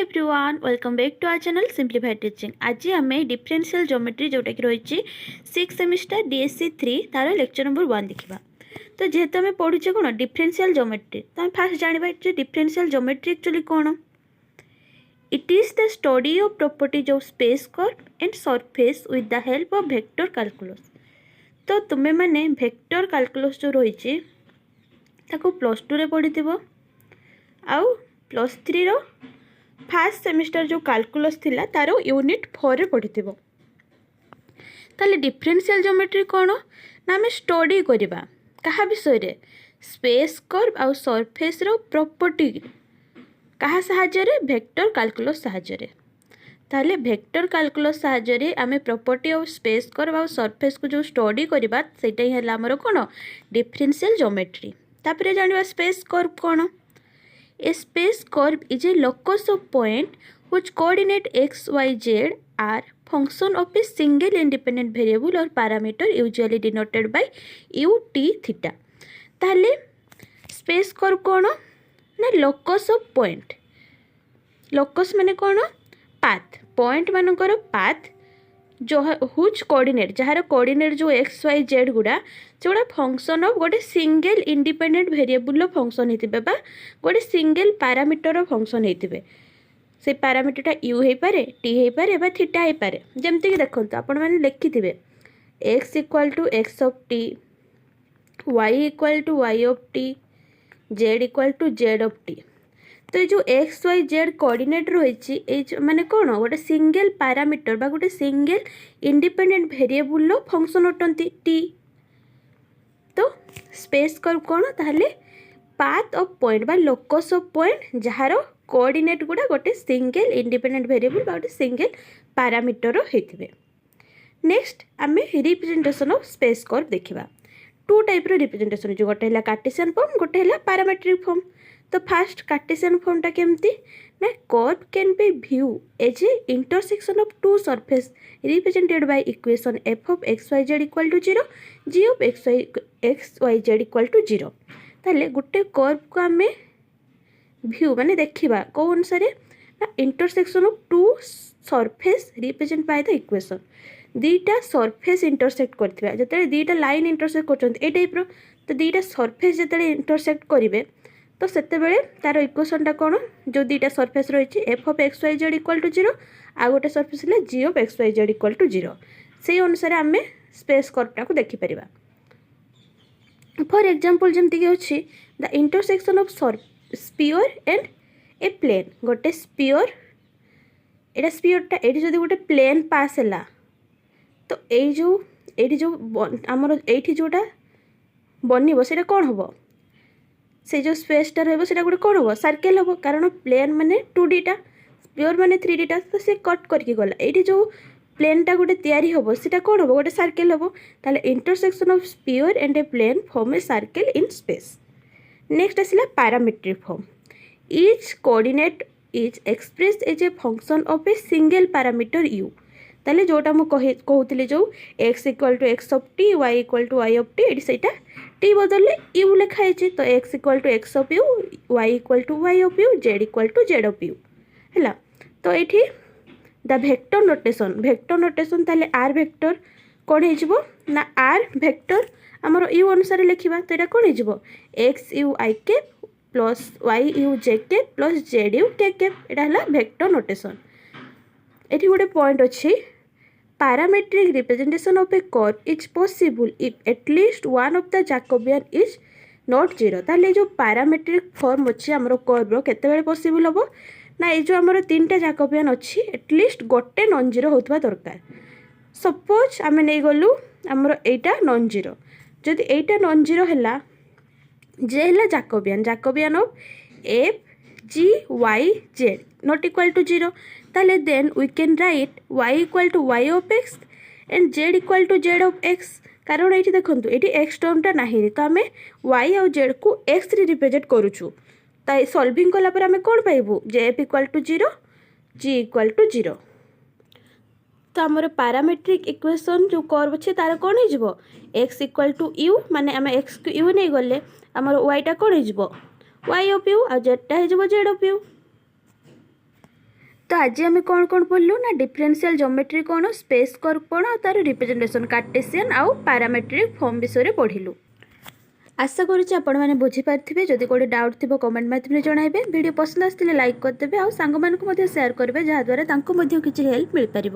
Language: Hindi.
Everyone welcome back to our channel simplified teaching. आज आम डिफरेंशियल ज्योमेट्री जोटा कि रही 6th सेमिस्टर DSE-III तार लेक्चर नंबर 1 देखा। तो जेहेतु आम पढ़ुचे कौन डिफरेंशियल ज्योमेट्री, तो आम फास्ट जाना डिफरेंशियल ज्योमेट्री एक्चुअली कौन। It is the study of properties of space curve and surface with the help of vector calculus. तो तुम्हें माने वेक्टर कैलकुलस जो रही +2 रे पढ़ी आउ +3 रो फास्ट सेमिस्टर जो कैलकुलस थिला तार Unit-4 रे पढ़ी ताले डिफरेंशियल ज्योमेट्री कौन ना आम स्टडी करवा क्या विषय रे स्पेस कर्व आउ सरफेस रो प्रॉपर्टी कहा साहाय्य रे वेक्टर कैलकुलस साहाय्य रे। ताले वेक्टर कैलकुलस साहाय्य रे आम प्रॉपर्टी ऑफ स्पेस कर्व आउ सरफेस को जो स्टडी करवा सेटा ही हला हमर कौन डिफरेंशियल ज्योमेट्री। तापरे जानिबा स्पेस कर्व कौन। A space curve is a locus of point whose coordinate x, y, z are function of a single independent variable or parameter usually denoted by u, t, theta। ताले space curve कौन ना locus of point। locus माने कौन path point मानकर path जो हुज कोऑर्डिनेट जार कोऑर्डिनेट जो x, y, z गुड़ा जोड़ा फंक्शन ऑफ गोटे सिंगल इंडिपेंडेंट वेरिएबल फंक्शन होते बा गोटे सिंगल पैरामीटर फंक्शन होते से पैरामीटरटा u हो पारे t हो पारे बा थीटा हो पारे। जमती कि देखो आपण मैंने लिखिथे x equal to x of t, y equal to y of t, z equal to z of t। तो ये जो एक्स वाई जेड कोऑर्डिनेट रही माने कौन गोटे सिंगल पैरामीटर बा गोटे सिंगल इंडिपेंडेंट वेरिएबल फंक्शन अटंती टी। तो स्पेस कर्व कौन ताहले पाथ ऑफ पॉइंट बा लोकस ऑफ पॉइंट जार कोऑर्डिनेट गुड़ा गोटे सिंगल इंडिपेंडेंट वेरिएबल बा गोटे सिंगल पैरामीटर होइथिबे। नेक्स्ट आम रिप्रेजेंटेशन ऑफ स्पेस कर्व देखा। टू टाइप रिप्रेजेंटेशन जो गोटे कार्टेशियन फॉर्म गोटे है पैरामेट्रिक फॉर्म। तो फास्ट कार्टेशियन फॉर्मटा केमती ना curve can be view as a intersection of two surface represented by equation f of xyz equal to 0 g of xyz equal to 0। ताले गोटे कर्व को आम व्यू माने देखा कौ अनुसार ना intersection of two surface represent by the equation दीटा सरफेस इंटरसेक्ट करथिबा जते दीटा लाइन इंटरसेक्ट करछन ए टाइप रो। तो दीटा सरफेस जते इंटरसेक्ट करिवे तो सेते बेले तार इक्वेशनटा कौन जो दीटा सरफेस रही f of xyz equal to 0 आ गोटे सरफेस है g of xyz equal to 0 से अनुसार आम स्पेस कर्वटा को देखिपर। फॉर एग्जांपल जमती कि अच्छी the intersection of sphere and a plane गोटे स्पीयर एटा स्पीयरटा ये जब गोटे प्लेन पास है तो ये जो आमर ये जोटा बनब से कौन हम से जो स्पेसटा रहा है गोटे कौन हम सर्केल हम कारण प्लेन माने 2Dटा स्पीयर माने 3Dटा तो से कट करके गला ये जो प्लेनटा गोटे तैयारी हम से कौन हम गोटे सर्केल हम ताले intersection of sphere and a plane form a circle in space. Next आसला parametric form each coordinate is expressed as a function of a single parameter u। ताले जोटा मु कहूली जो x equal to x of t, y equal to y of t ये t बदल u लिखाई तो x equal to x of u, y equal to y of u, z equal to z of u है। तो ये द वेक्टर नोटेशन ताले r वेक्टर कौन हो ना r वेक्टर आमर u अनुसार लिखा तो यहाँ कौन हो x u i cap plus y u j cap plus z u k cap यहाँ वेक्टर नोटेशन। ये गोटे पॉइंट अच्छी parametric representation of a curve is possible if at least one of the Jacobian is not 0। ताले जो parametric form अच्छी आमर कर्व केते पॉसिबल हम ना ये जो आमर 3टा Jacobian अच्छी एटलिस्ट गोटे नॉन जीरो होता दरकार। सपोज आम नहीं गलु आमर एटा नॉन जीरो जदि एटा नॉन जीरो है जे है Jacobian of f g y z not equal to 0 ताले then we can write y equal to y of x and z equal to z of x। कारण ये देखो ये x टर्मटा नहीं तो आम y और z को x रे रिप्रेजेंट करूँ तो सॉल्विंग कलापर आम कौन पाइबू f equal to 0 g equal to 0। तो आमर पैरामेट्रिक इक्वेशन जो कर्व अच्छे तार कौन हो x इक्वल टू u माने आम x को u नहीं गले आमर y टा कौन हो y ऑफ u आ जेटा हो z ऑफ u। तो आज आम कौन कौन पढ़लु ना डिफरेंशियल ज्योमेट्री कौन, स्पेस कर्व कौन और तार रिप्रेजेंटेशन कार्टेसियन आउ पैरामेट्रिक फॉर्म विषय पढ़लु। आशा करुच्ची आपण मैंने बुझीपारे। जदि कोई डाउट थी कमेंट माध्यम जणाइबे। वीडियो पसंद आसले लाइक करदेवे और सांग मानक शेयर करेंगे जहाँद्वारा किसी हेल्प मिल पार।